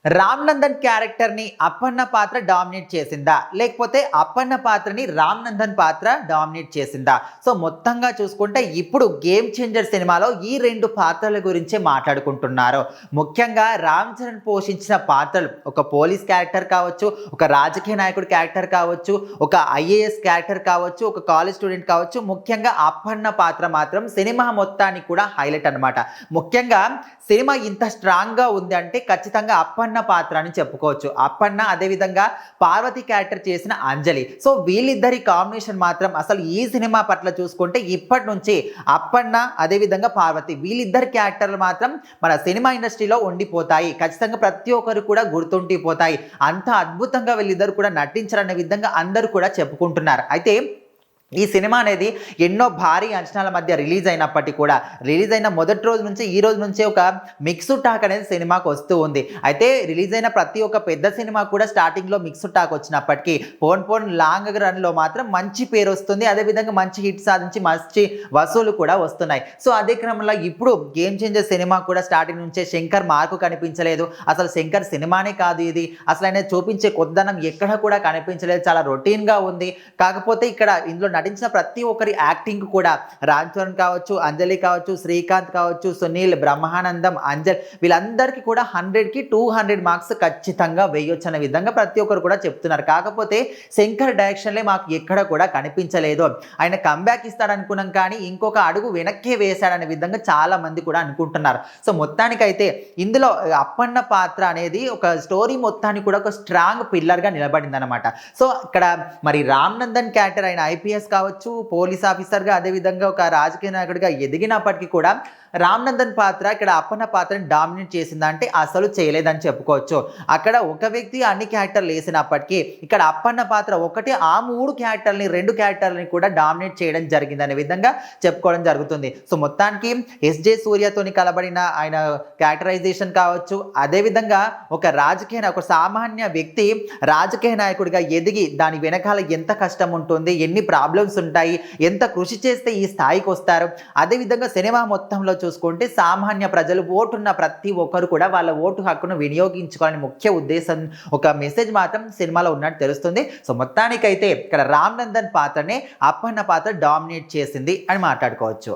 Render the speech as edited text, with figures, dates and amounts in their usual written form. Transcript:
రామ్ నందన్ క్యారెక్టర్‌ని అప్పన్న పాత్ర డామినేట్ చేసిందా? లేకపోతే అప్పన్న పాత్రని రామ్ నందన్ పాత్ర డామినేట్ చేసిందా? సో, మొత్తంగా చూసుకుంటే ఇప్పుడు 'గేమ్ చేంజర్' సినిమాలో ఈ 2 పాత్రల గురించే మాట్లాడుకుంటున్నారు. ముఖ్యంగా రామ్ చరణ్ పోషించిన పాత్రలు ఒక పోలీస్ క్యారెక్టర్ కావచ్చు, ఒక రాజకీయ నాయకుడి క్యారెక్టర్ కావచ్చు, ఒక ఐఏఎస్ క్యారెక్టర్ కావచ్చు, ఒక కాలేజ్ స్టూడెంట్ కావచ్చు, ముఖ్యంగా అప్పన్న పాత్ర మాత్రం సినిమా మొత్తానికి కూడా హైలైట్ అన్నమాట. ముఖ్యంగా సినిమా ఇంత స్ట్రాంగ్‌గా ఉంది అంటే ఖచ్చితంగా అప్పన్న పాత్ర అని చెప్పుకోవచ్చు. అప్పన్న అదేవిధంగా పార్వతి క్యారెక్టర్ చేసిన అంజలి. సో, వీళ్ళిద్దరి కాంబినేషన్ మాత్రం అసలు ఈ సినిమా పట్ల చూసుకుంటే ఇప్పటి నుంచి అప్పన్న అదేవిధంగా పార్వతి వీళ్ళిద్దరి క్యారెక్టర్లు మాత్రం మన సినిమా ఇండస్ట్రీలో ఉండిపోతాయి. ఖచ్చితంగా ప్రతి ఒక్కరు కూడా గుర్తుండిపోతాయి. అంత అద్భుతంగా వీళ్ళిద్దరు కూడా నటించారనే విధంగా అందరూ కూడా చెప్పుకుంటున్నారు. అయితే ఈ సినిమా అనేది ఎన్నో భారీ అంచనాల మధ్య రిలీజ్ అయినప్పటికీ కూడా రిలీజ్ అయిన మొదటి రోజు నుంచి ఈ రోజు నుంచే ఒక మిక్స్డ్ టాక్ అనేది సినిమాకు వస్తూ ఉంది. అయితే రిలీజ్ అయిన ప్రతి ఒక్క పెద్ద సినిమా కూడా స్టార్టింగ్లో మిక్స్డ్ టాక్ వచ్చినప్పటికీ పోన్ పోన్ లాంగ్ రన్లో మాత్రం మంచి పేరు వస్తుంది. అదేవిధంగా మంచి హిట్ సాధించి మంచి వసూలు కూడా వస్తున్నాయి. సో, అదే క్రమంలో ఇప్పుడు 'గేమ్ చేంజర్' సినిమా కూడా స్టార్టింగ్ నుంచే శంకర్ మార్కు కనిపించలేదు. అసలు శంకర్ సినిమానే కాదు ఇది. అసలు ఆయన చూపించే కొత్తదనం ఎక్కడ కూడా కనిపించలేదు. చాలా రొటీన్‌గా ఉంది. కాకపోతే ఇక్కడ ఇందులో నటించిన ప్రతి ఒక్కరి యాక్టింగ్ కూడా రామ్ చరణ్ కావచ్చు, అంజలి కావచ్చు, శ్రీకాంత్ కావచ్చు, సునీల్, బ్రహ్మానందం, అంజల్ వీళ్ళందరికీ కూడా 100కి 200 మార్క్స్ ఖచ్చితంగా వేయొచ్చు అనే విధంగా ప్రతి ఒక్కరు కూడా చెప్తున్నారు. కాకపోతే శంకర్ డైరెక్షన్‌లే మాకు ఎక్కడ కూడా కనిపించలేదు. ఆయన కంబ్యాక్ ఇస్తాడనుకున్నాం కానీ ఇంకొక అడుగు వెనక్కే వేశాడనే విధంగా చాలా మంది కూడా అనుకుంటున్నారు. సో, మొత్తానికైతే ఇందులో అప్పన్న పాత్ర అనేది ఒక స్టోరీ మొత్తానికి కూడా ఒక స్ట్రాంగ్ పిల్లర్‌గా నిలబడిందనమాట. సో, ఇక్కడ మరి రామ్ నందన్ క్యారెక్టర్ అయిన ఐపీఎస్ కావచ్చు, పోలీస్ ఆఫీసర్‌గా అదేవిధంగా ఒక రాజకీయ నాయకుడిగా ఎదిగినప్పటికీ కూడా రామ్ నందన్ పాత్ర ఇక్కడ అప్పన్న పాత్రని డామినేట్ చేసిందా అంటే అసలు చేయలేదని చెప్పుకోవచ్చు. అక్కడ ఒక వ్యక్తి అన్ని క్యారెక్టర్లు వేసినప్పటికీ ఇక్కడ అప్పన్న పాత్ర ఒకటి ఆ 3 క్యారెక్టర్‌ని 2 క్యారెక్టర్‌లని కూడా డామినేట్ చేయడం జరిగిందనే విధంగా చెప్పుకోవడం జరుగుతుంది. సో, మొత్తానికి ఎస్‌జే సూర్యతోని కలబడిన ఆయన క్యారెక్టరైజేషన్ కావచ్చు, అదేవిధంగా ఒక సామాన్య వ్యక్తి రాజకీయ నాయకుడిగా ఎదిగి దాని వెనకాల ఎంత కష్టం ఉంటుంది, ఎన్ని ప్రాబ్లమ్స్ ఉంటాయి, ఎంత కృషి చేస్తే ఈ స్థాయికి వస్తారు. అదేవిధంగా సినిమా మొత్తంలో చూసుకుంటే సామాన్య ప్రజలు ఓటున్న ప్రతి ఒక్కరు కూడా వాళ్ళ ఓటు హక్కును వినియోగించుకోవాలని ముఖ్య ఉద్దేశం ఒక మెసేజ్ మాత్రం సినిమాలో ఉన్నట్టు తెలుస్తుంది. సో, మొత్తానికైతే ఇక్కడ రామ్ నందన్ పాత్రనే అప్పన్న పాత్ర డామినేట్ చేసింది అని మాట్లాడుకోవచ్చు.